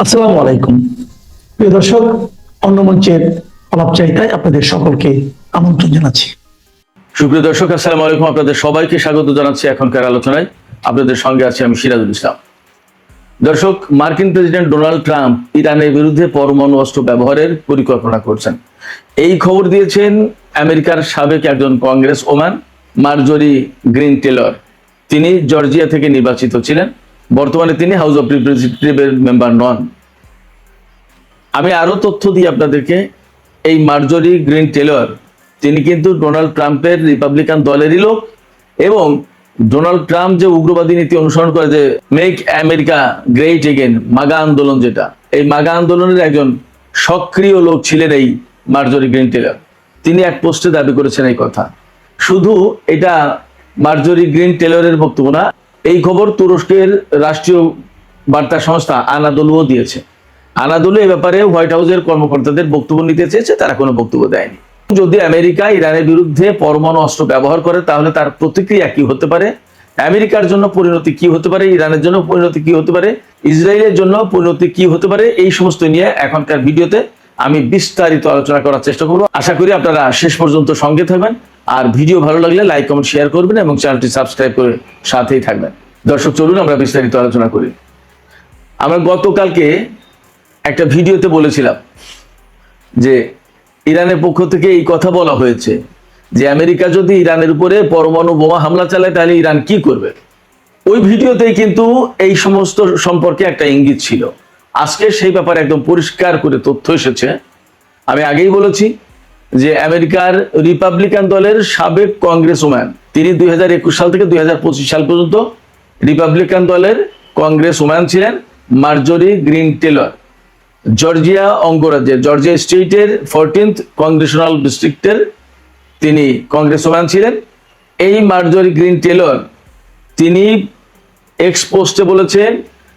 আসসালামু আলাইকুম প্রিয় দর্শক, অন্য মঞ্চের আলাপচারিতায় আপনাদের সকলকে আমন্ত্রণ জানাচ্ছি। সুপ্রিয় দর্শক, আসসালামু আলাইকুম। আপনাদের সবাইকে স্বাগত জানাচ্ছি এখনকার আলোচনায়। আপনাদের সঙ্গে আছি আমি সিরাজুল ইসলাম। দর্শক, মার্কিন প্রেসিডেন্ট ডোনাল্ড ট্রাম্প ইরানের বিরুদ্ধে পরমাণু অস্ত্র ব্যবহারের পরিকল্পনা করছেন। এই খবর দিয়েছেন আমেরিকার সাবেক একজন কংগ্রেস ওম্যান মার্জরি গ্রিন টেলর। তিনি জর্জিয়া থেকে নির্বাচিত ছিলেন। বর্তমানে তিনি হাউস অব রিপ্রেজেন্টেটিভের মেম্বার নন। আমি আরো তথ্য দিই আপনাদেরকে। এই মার্জরি গ্রিন টেলর তিনি কিন্তু ডোনাল্ড ট্রাম্পের রিপাবলিকান দলেরই লোক, এবং ডোনাল্ড ট্রাম্প যে উগ্রবাদী নীতি অনুসরণ করে, যে মেক আমেরিকা গ্রেট এগেন, মাগা আন্দোলন, যেটা এই মাগা আন্দোলনের একজন সক্রিয় লোক ছিলেন এই মার্জরি গ্রিন টেলর। তিনি এক পোস্টে দাবি করেছেন এই কথা। শুধু এটা মার্জরি গ্রিন টেলরের বক্তব্য না, এই খবর তুরস্কের রাষ্ট্রীয় বার্তা সংস্থা আনাদোলুও দিয়েছে। আনাদোলু এ ব্যাপারে হোয়াইট হাউসের কর্মকর্তাদের বক্তব্য নিতে চেয়েছে, তারা কোনো বক্তব্য দেয়নি। যদি আমেরিকা ইরানের বিরুদ্ধে পরমাণু অস্ত্র ব্যবহার করে, তাহলে তার প্রতিক্রিয়া কি হতে পারে, আমেরিকার জন্য পরিণতি কি হতে পারে, ইরানের জন্য পরিণতি কি হতে পারে, ইসরায়েলের জন্য পরিণতি কি হতে পারে, এই সমস্ত নিয়ে এখনকার ভিডিওতে আমি বিস্তারিত আলোচনা করার চেষ্টা করব। আশা করি আপনারা শেষ পর্যন্ত সঙ্গে থাকবেন, আর ভিডিও ভালো লাগলে লাইক কমেন্ট শেয়ার করবেন এবং চ্যানেলটি সাবস্ক্রাইব করে সাথেই থাকবেন। দর্শক, চলুন আমরা বিস্তারিত আলোচনা করি। আমরা গতকালকে একটা ভিডিওতে বলেছিলাম যে ইরানের পক্ষ থেকে এই কথা বলা হয়েছে যে আমেরিকা যদি ইরানের উপরে পরমাণু বোমা হামলা চালায় তাহলে ইরান কি করবে। ওই ভিডিওতেই কিন্তু এই সমস্ত সম্পর্কে একটা ইঙ্গিত ছিল। আজকে সেই ব্যাপারে একদম পরিষ্কার করে তথ্য এসেছে। আমি আগেই বলেছি যে আমেরিকার রিপাবলিকান দলের সাবেক কংগ্রেসম্যান, তিনি 2021 সাল থেকে 2025 সাল পর্যন্ত রিপাবলিকান দলের কংগ্রেসম্যান ছিলেন মার্জরি গ্রিন টেলর। জর্জিয়া অঙ্গরাজ্যের জর্জিয়া স্টেটের 14th কংগ্রেশনাল ডিস্ট্রিক্টের তিনি কংগ্রেসম্যান ছিলেন। এই মার্জরি গ্রিন টেলর তিনি এক্স পোস্টে বলেছেন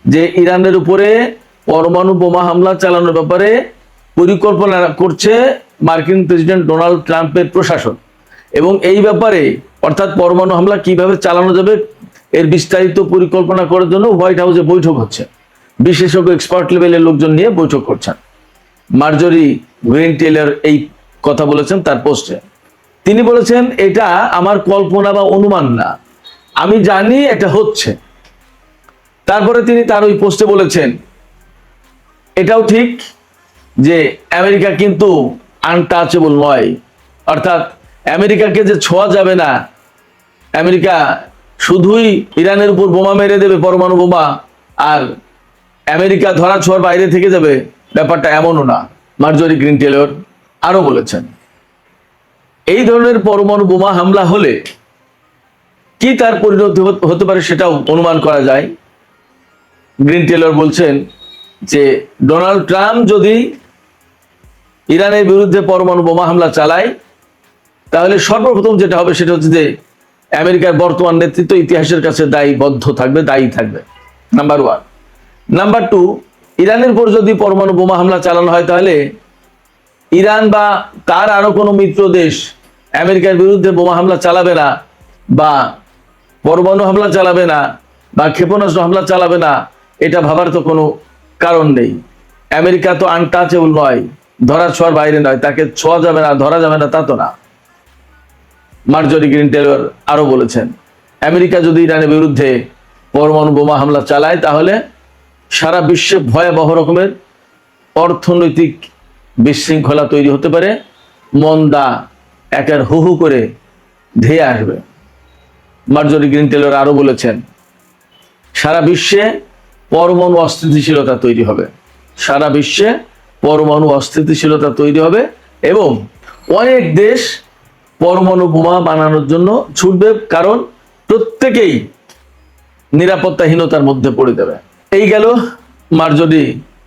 যে ইরানের উপরে পরমাণু বোমা হামলা চালানোর ব্যাপারে পরিকল্পনা করছে মার্কিন প্রেসিডেন্ট ডোনাল্ড ট্রাম্পের প্রশাসন, এবং এই ব্যাপারে অর্থাৎ পরমাণু হামলা কিভাবে চালানো যাবে এর বিস্তারিত পরিকল্পনা করার জন্য হোয়াইট হাউসে বৈঠক হচ্ছে। বিশেষজ্ঞ এক্সপার্ট লেভেলের লোকজন নিয়ে বৈঠক করছেন। মার্জরি গ্রিন টেলর এই কথা বলেছেন তার পোস্টে। তিনি বলেছেন, এটা আমার কল্পনা বা অনুমান না, আমি জানি এটা হচ্ছে। তারপরে তিনি তার ওই পোস্টে বলেছেন, এটাও ঠিক যে আমেরিকা কিন্তু আনটাচেবল নয়, অর্থাৎ আমেরিকাকে যে ছোঁয়া যাবে না, আমেরিকা শুধুই ইরানের উপর বোমা মেরে দেবে, পরমাণু বোমা, আর আমেরিকা ধরা ছোঁয়ার বাইরে থেকে যাবে, ব্যাপারটা এমনও না। মার্জরি গ্রিন টেলর আরো বলেছেন, এই ধরনের পরমাণু বোমা হামলা হলে কি তার পরিণতি হতে পারে সেটাও অনুমান করা যায়। গ্রিন টেলর বলছেন যে ডোনাল্ড ট্রাম্প যদি ইরানের বিরুদ্ধে পরমাণু বোমা হামলা চালায়, তাহলে সর্বপ্রথম যেটা হবে সেটা হচ্ছে যে আমেরিকার বর্তমান নেতৃত্ব ইতিহাসের কাছে দায়ী থাকবে, নাম্বার 1। নাম্বার 2, ইরানের উপর যদি পরমাণু বোমা হামলা চালানো হয়, তাহলে ইরান বা তার আরো কোনো মিত্র দেশ আমেরিকার বিরুদ্ধে বোমা হামলা চালাবে না, বা পরমাণু হামলা চালাবে না, বা ক্ষেপণাস্ত্র হামলা চালাবে না, এটা ভাবার তো কোনো কারণ নেই। আমেরিকা তো আনটাচেবল নয়, ধরা ছোঁয়ার বাইরে নয়, তাকে ছোঁয়া যাবে না, ধরা যাবে না, তা তো না। মার্জরি গ্রিন টেলর আরো বলেছেন, আমেরিকা যদি ইরানের বিরুদ্ধে পরমাণু বোমা হামলা চালায়, তাহলে সারা বিশ্বে ভয়াবহ রকমের অর্থনৈতিক বিশৃঙ্খলা তৈরি হতে পারে, মন্দা একের হু হু করে ধেয়ে আসবে। মার্জরি গ্রিন টেলর আরো বলেছেন, সারা বিশ্বে পরমাণু অস্থিতিশীলতা তৈরি হবে, সারা বিশ্বে পরমাণু অস্থিতিশীলতা তৈরি হবে, এবং অনেক দেশ পরমাণু বোমা বানানোর জন্য ছুটবে, কারণ প্রত্যেকেই নিরাপত্তাহীনতার মধ্যে পড়ে যাবে। এই গেল মার্জরি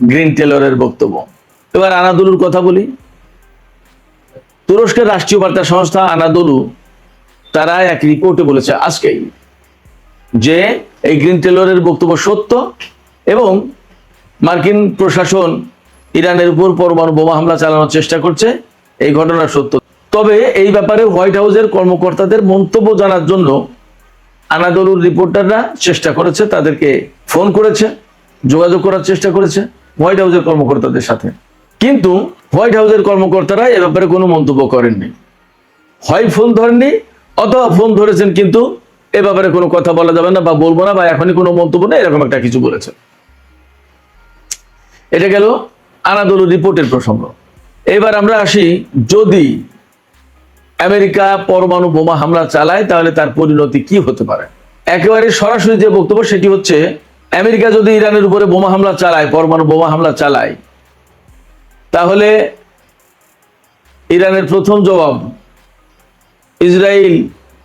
গ্রিন টেলরের বক্তব্য। এবার আনাদোলুর কথা বলি। তুরস্কের রাষ্ট্রীয় বার্তা সংস্থা আনাদোলু তারা এক রিপোর্টে বলেছে আজকেই যে এই গ্রিন টেলরের বক্তব্য সত্য, এবং মার্কিন প্রশাসন ইরানের উপর পরমাণু বোমা হামলা চালানোর চেষ্টা করছে, এই ঘটনা সত্য। তবে এই ব্যাপারে হোয়াইট হাউসের কর্মকর্তাদের মন্তব্য জানার জন্য আনাদোলুর রিপোর্টাররা চেষ্টা করেছে, তাদেরকে ফোন করেছে, যোগাযোগ করার চেষ্টা করেছে, হোয়াইট হাউসের কর্মকর্তাদের সাথে, কিন্তু হোয়াইট হাউসের কর্মকর্তারা এ ব্যাপারে কোনো মন্তব্য করেননি। হয় ফোন ধরেননি, অথবা ফোন ধরেছেন কিন্তু এ ব্যাপারে কোনো কথা বলা যাবে না বা বলবো না বা এখনই কোনো মন্তব্য নেই, এরকম একটা কিছু বলেছে। এটা গেল আনাদোলু রিপোর্টের প্রসঙ্গ। এবার আমরা আসি, যদি আমেরিকা পরমাণু বোমা হামলা চালায় তাহলে তার পরিণতি কি হতে পারে। একেবারে সরাসরি যে বক্তব্য সেটি হচ্ছে, আমেরিকা যদি ইরানের উপরে বোমা হামলা চালায়, পরমাণু বোমা হামলা চালায়, তাহলে ইরানের প্রথম জবাব, ইসরায়েল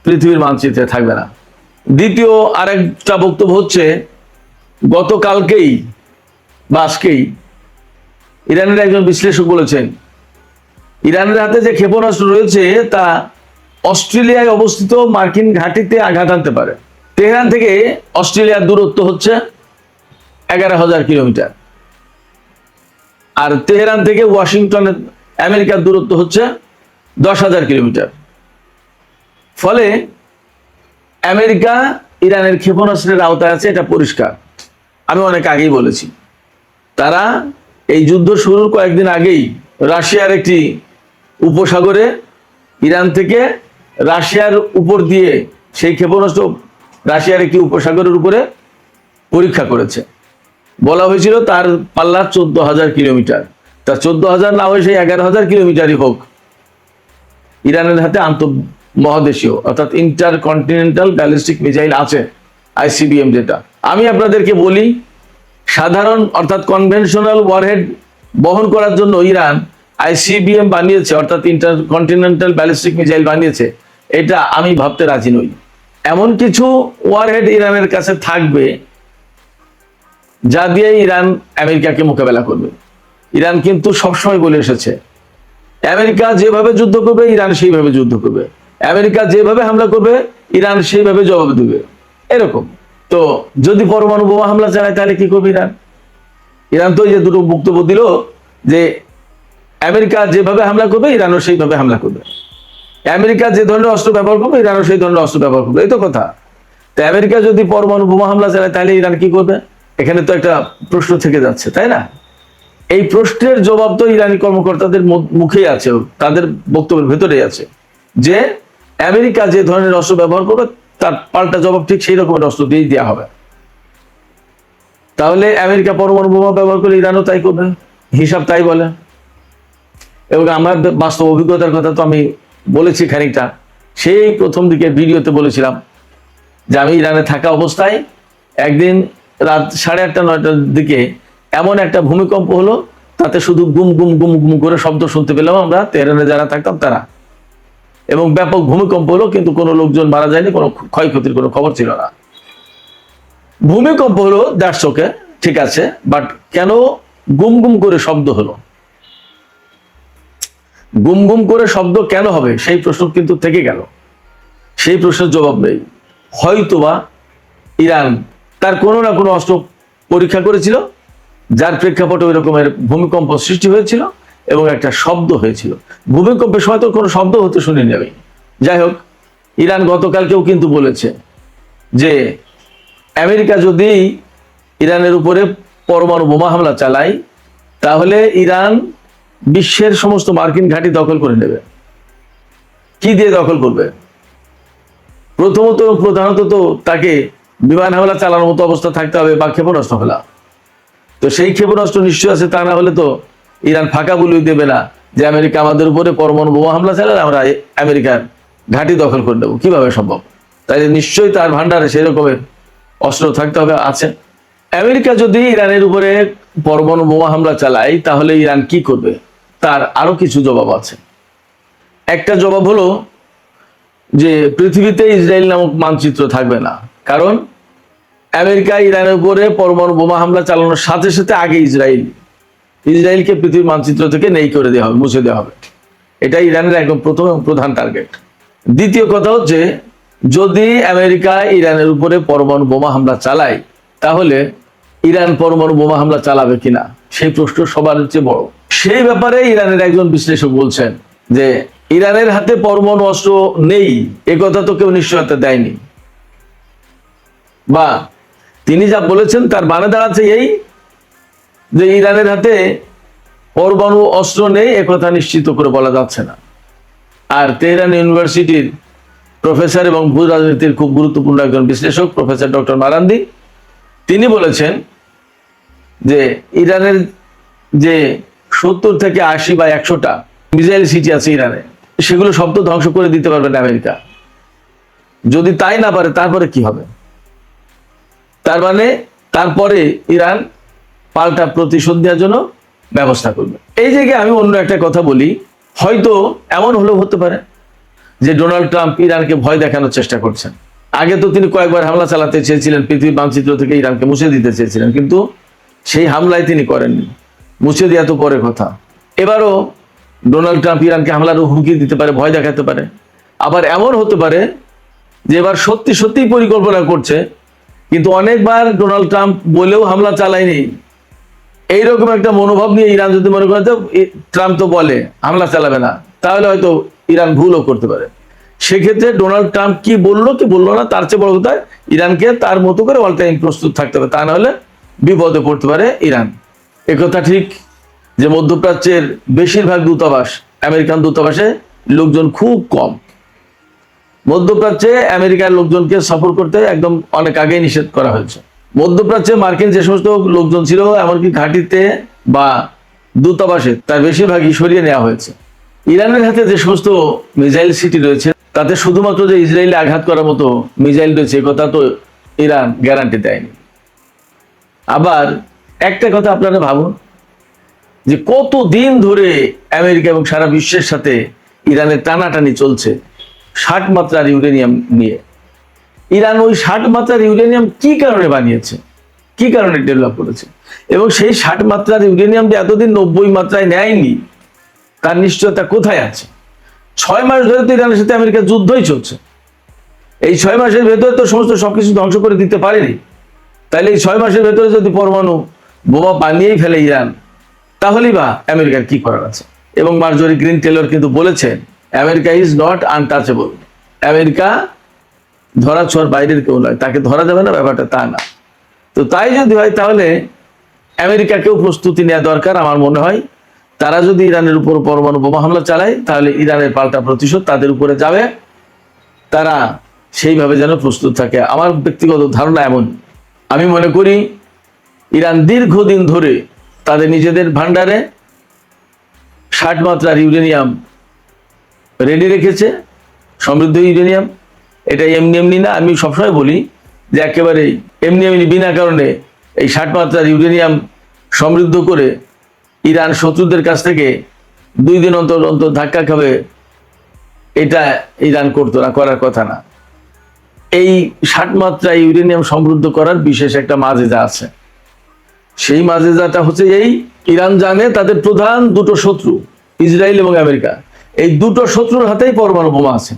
পৃথিবীর মানচিত্রে থাকবে না। দ্বিতীয় আরেকটা বক্তব্য হচ্ছে, গতকালকেই বা আজকেই ইরানের একজন বিশ্লেষক বলেছেন, ইরানের হাতে যে ক্ষেপণাস্ত্র রয়েছে তা অস্ট্রেলিয়ায় অবস্থিত মার্কিন ঘাঁটিতে আঘাত আনতে পারে। তেহরান থেকে অস্ট্রেলিয়ার দূরত্ব হচ্ছে 11,000 কিলোমিটার, আর তেহরান থেকে ওয়াশিংটনের আমেরিকার দূরত্ব হচ্ছে 10,000 কিলোমিটার। ফলে আমেরিকা ইরানের ক্ষেপণাস্ত্রের আওতায় আছে, এটা পরিষ্কার। আমি অনেক আগেই বলেছি, তারা এই যুদ্ধ শুরুর কয়েকদিন আগেই রাশিয়ার একটি উপসাগরে ইরান থেকে রাশিয়ার উপর দিয়ে সেই ক্ষেপণাস্ত্র রাশিয়ার একটি উপসাগরের উপরে পরীক্ষা করেছে। বলা হয়েছিল তার পাল্লা 14,000 কিলোমিটার। তা 14,000 না হয়ে সেই 11,000 কিলোমিটারই হোক, ইরানের হাতে আন্তঃমহাদেশীয় অর্থাৎ ইন্টারকন্টিনেন্টাল ব্যালিস্টিক মিসাইল আছে, ICBM। যেটা আমি আপনাদেরকে বলি, সাধারণ অর্থাৎ কনভেনশনাল ওয়ারহেড বহন করার জন্য ইরান ICBM বানিয়েছে, অর্থাৎ ইন্টারকন্টিনেন্টাল ব্যালিস্টিক মিসাইল বানিয়েছে, এটা আমি ভাবতে রাজি নই। এমন কিছু ওয়ারহেড ইরানের কাছে থাকবে যা দিয়ে ইরান আমেরিকাকে মোকাবেলা করবে। ইরান কিন্তু সবসময় বলে এসেছে, আমেরিকা যেভাবে যুদ্ধ করবে ইরান সেইভাবে যুদ্ধ করবে, আমেরিকা যেভাবে হামলা করবে ইরান সেইভাবে জবাব দেবে, এরকম। তো যদি পরমাণু বোমা হামলা চালায় তাহলে কি করবে ইরান? ইরান তো এই যে দুটো বক্তব্য দিল যে আমেরিকা যেভাবে হামলা করবে ইরানও সেইভাবে হামলা করবে, আমেরিকা যে ধরনের অস্ত্র ব্যবহার করবে ইরানও সেই ধরনের অস্ত্র ব্যবহার করবে, এই তো কথা। তো আমেরিকা যদি পরমাণু বোমা হামলা চালায় তাহলে ইরান কি করবে? এখানে তো একটা প্রশ্ন থেকে যাচ্ছে, তাই না? এই প্রশ্নের জবাব তো ইরানি কর্মকর্তাদের মুখেই আছে, তাদের বক্তব্যের ভেতরেই আছে, যে আমেরিকা যে ধরনের অস্ত্র ব্যবহার করবে তার পাল্টা জবাব ঠিক সেই রকমের অস্ত্র দিয়েই দেওয়া হবে। তাহলে আমেরিকা পরমাণু বোমা ব্যবহার করে ইরানও তাই করবে, হিসাব তাই বলে। এবং আমার বাস্তব অভিজ্ঞতার কথা তো আমি বলেছি খানিকটা, সেই প্রথম দিকে ভিডিওতে বলেছিলাম যে আমি ইরানে থাকা অবস্থায় একদিন রাত 8:30 9টার দিকে এমন একটা ভূমিকম্প হলো, তাতে শুধু গুম গুম গুম গুম করে শব্দ শুনতে পেলাম আমরা তেহরানে যারা থাকতাম তারা, এবং ব্যাপক ভূমিকম্প হলো, কিন্তু কোনো লোকজন মারা যায়নি, কোনো ক্ষয়ক্ষতির কোনো খবর ছিল না। ভূমিকম্প হলো দ্যাটস ওকে, ঠিক আছে, বাট কেন গুম গুম করে শব্দ হলো? গুম গুম করে শব্দ কেন হবে সেই প্রশ্ন কিন্তু থেকে গেল, সেই প্রশ্নের জবাব নেই। হয়তোবা ইরান তার কোনো না কোনো অস্ত্র পরীক্ষা করেছিল, যার প্রেক্ষাপটে ওই রকমের ভূমিকম্প সৃষ্টি হয়েছিল এবং একটা শব্দ হয়েছিল। ভূমিকম্পের সময় তো কোনো শব্দ হতে শুনিনি আমি। যাই হোক, ইরান গতকালকেও কিন্তু বলেছে যে আমেরিকা যদি ইরানের উপরে পরমাণু বোমা হামলা চালায় তাহলে ইরান বিশ্বের সমস্ত মার্কিন ঘাঁটি দখল করে নেবে। কি দিয়ে দখল করবে? প্রথমত প্রধানত তো তাকে বিমান হামলা চালানোর মতো অবস্থা থাকতে হবে বা ক্ষেপণাস্ত্র হামলা। তো সেই ক্ষেপণাস্ত্র নিশ্চয় আছে, তা না হলে তো ইরান ফাঁকা বলেই দেবে না যে আমেরিকা আমাদের উপরে পরমাণু বোমা হামলা চালালে আমরা আমেরিকার ঘাঁটি দখল করে নেবো। কিভাবে সম্ভব? তাই নিশ্চয়ই তার ভান্ডারে সেই রকমের অস্ত্র থাকতে হবে, আছে। আমেরিকা যদি ইরানের উপরে পরমাণু বোমা হামলা চালায় তাহলে ইরান কি করবে? তার আরো কিছু জবাব আছে। একটা জবাব হলো যে পৃথিবীতে ইসরায়েল নামক মানচিত্র থাকবে না, কারণ আমেরিকা ইরানের উপরে পরমাণু বোমা হামলা চালানোর সাথে সাথে আগে ইসরায়েলকে পৃথিবীর মানচিত্র থেকে নেই করে দেওয়া হবে, মুছে দেওয়া হবে। এটা ইরানের একদম প্রথম এবং প্রধান টার্গেট। দ্বিতীয় কথা হচ্ছে, যদি আমেরিকা ইরানের উপরে পরমাণু বোমা হামলা চালায় তাহলে ইরান পরমাণু বোমা হামলা চালাবে কিনা সেই প্রশ্ন সবার চেয়ে বড়। সেই ব্যাপারে ইরানের একজন বিশ্লেষক বলছেন যে ইরানের হাতে পরমাণু অস্ত্র নেই এ কথা তো কেউ নিশ্চয়তা দেয়নি, বা তিনি যা বলেছেন তার মানে দাঁড়াচ্ছে এই যে ইরানের হাতে পরমাণু অস্ত্র নেই একথা নিশ্চিত করে বলা যাচ্ছে না। আর তেহরান ইউনিভার্সিটির প্রফেসর এবং ভূ রাজনীতির খুব গুরুত্বপূর্ণ একজন বিশ্লেষক প্রফেসর ডক্টর মারান্দি, তিনি বলেছেন যে ইরানের যে 70 থেকে 80 বা 100টা মিসাইল সিটি আছে ইরানে, সেগুলো সব তো ধ্বংস করে দিতে পারবে না আমেরিকা। যদি তাই না পারে তারপরে কি হবে? তার মানে তারপরে ইরান পাল্টা প্রতিশোধ দেওয়ার জন্য ব্যবস্থা করবে। এই জায়গায় আমি অন্য একটা কথা বলি, হয়তো এমন হলেও হতে পারে যে ডোনাল্ড ট্রাম্প ইরানকে ভয় দেখানোর চেষ্টা করছেন। আগে তো তিনি কয়েকবার হামলা চালাতে চেয়েছিলেন, পৃথিবীর মানচিত্র থেকে ইরানকে মুছে দিতে চেয়েছিলেন, কিন্তু সেই হামলায় তিনি করেননি। মুছে দেওয়া তো পরের কথা। এবারও ডোনাল্ড ট্রাম্প ইরানকে হামলার হুমকি দিতে পারে, ভয় দেখাতে পারে। আবার এমন হতে পারে যে এবার সত্যি সত্যি পরিকল্পনা করছে, কিন্তু অনেকবার ডোনাল্ড ট্রাম্প বলেও হামলা চালায়নি। এইরকম একটা মনোভাব নিয়ে ইরান যদি মনে করে ট্রাম্প তো বলে হামলা চালাবে না, তাহলে হয়তো ইরান ভুলও করতে পারে। সেক্ষেত্রে ডোনাল্ড ট্রাম্প কি বললো কি বললো না, তার চেয়ে বড় কথা ইরানকে তার মতো করে অল টাইম প্রস্তুত থাকতে হবে, তা না হলে বিপদে পড়তে পারে ইরান। একথা ঠিক যে মধ্যপ্রাচ্যের বেশিরভাগ দূতাবাস, আমেরিকান দূতাবাসে লোকজন খুব কম। মধ্যপ্রাচ্যে আমেরিকার লোকজনকে সফর করতে একদম অনেক আগেই নিষেধ করা হয়েছে। মধ্যপ্রাচ্যে মার্কিন যে সমস্ত লোকজন ছিল, এমনকি ঘাঁটিতে বা দূতাবাসে, তার বেশিরভাগই সরিয়ে নেওয়া হয়েছে। ইরানের হাতে যে সমস্ত মিসাইল সিটি রয়েছে, তাতে শুধুমাত্র যে ইসরায়েলে আঘাত করার মতো মিসাইল রয়েছে কথা তো ইরান গ্যারান্টি দেয়নি। আবার একটা কথা আপনারা ভাবুন যে কতদিন ধরে আমেরিকা এবং সারা বিশ্বের সাথে ইরানের টানাটানি চলছে 60 মাত্রার ইউরেনিয়াম নিয়ে। ইরান ওই 60 মাত্রার ইউরেনিয়াম কি কারণে বানিয়েছে, কি কারণে ডেভেলপ করেছে, এবং সেই 60 মাত্রার ইউরেনিয়াম যে এতদিন 90 মাত্রায় নেয়নি তার নিশ্চয়তা কোথায় আছে? 6 মাস ধরে তো ইরানের সাথে আমেরিকার যুদ্ধই চলছে। এই 6 মাসের ভেতরে তো সমস্ত সবকিছু ধ্বংস করে দিতে পারেনি। তাহলে এই 6 মাসের ভেতরে যদি পরমাণু বোমা বানিয়েই ফেলে ইরান, তাহলেই বা আমেরিকার কি করার আছে? এবং মার্জরি গ্রিন টেলর কিন্তু বলেছেন America is not untouchable. America ধরা ছোঁয়ার বাইরের কেউ নয়, তাকে ধরা যাবে না ব্যাপারটা তা না। তো তাই যদি হয় তাহলে আমেরিকাকেও প্রস্তুতি নেওয়া দরকার। আমার মনে হয় তারা যদি ইরানের উপর পরমাণু বোমা হামলা চালায়, তাহলে ইরানের পাল্টা প্রতিশোধ তাদের উপরে যাবে। তারা সেইভাবে যেন প্রস্তুত থাকে। আমার ব্যক্তিগত ধারণা এমন। আমি মনে করি ইরান দীর্ঘদিন ধরে তাদের নিজেদের ভান্ডারে 60 মাত্রার ইউরেনিয়াম রেডি রেখেছে, সমৃদ্ধ ইউরেনিয়াম। এটা এমনি এমনি না। আমি সবসময় বলি যে একেবারে এমনি এমনি বিনা কারণে এই 60 মাত্রার ইউরেনিয়াম সমৃদ্ধ করে ইরান শত্রুদের কাছ থেকে 2 দিন অন্তর অন্তর ধাক্কা খাবে, এটা ইরান করতো না, করার কথা না। এই 60 মাত্রা ইউরেনিয়াম সমৃদ্ধ করার বিশেষ একটা মাজেজা আছে। সেই মাজেজাটা হচ্ছে এই, ইরান জানে তাদের প্রধান দুটো শত্রু ইসরায়েল এবং আমেরিকা, এই দুটো শত্রুর হাতেই পরমাণু বোমা আছে।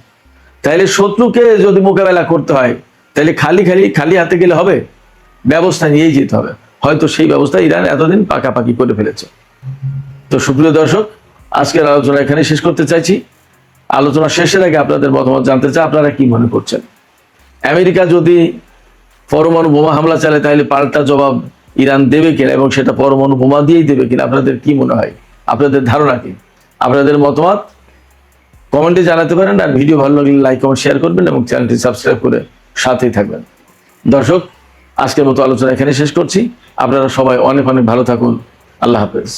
তাহলে শত্রুকে যদি মোকাবেলা করতে হয়, তাহলে খালি হাতে গেলে হবে? ব্যবস্থা নিয়েই যেতে হবে। হয়তো সেই ব্যবস্থা ইরান এতদিন পাকাপাকি করে ফেলেছে। তো সুপ্রিয় দর্শক, আজকের আলোচনা এখানে শেষ করতে চাইছি। আলোচনা শেষের আগে আপনাদের মতামত জানতে চাই, আপনারা কি মনে করছেন? আমেরিকা যদি পরমাণু বোমা হামলা চালায় তাহলে পাল্টা জবাব ইরান দেবে কিনা, এবং সেটা পরমাণু বোমা দিয়েই দেবে কিনা? আপনাদের কি মনে হয়? আপনাদের ধারণা কি? আপনাদের মতামত কমেন্টে জানাতে পারেন। আর ভিডিও ভালো লাগলে লাইক কমেন্ট শেয়ার করবেন এবং চ্যানেলটি সাবস্ক্রাইব করে সাথেই থাকবেন। দর্শক, আজকের মতো আলোচনা এখানে শেষ করছি। আপনারা সবাই অনেক অনেক ভালো থাকুন। আল্লাহ হাফেজ।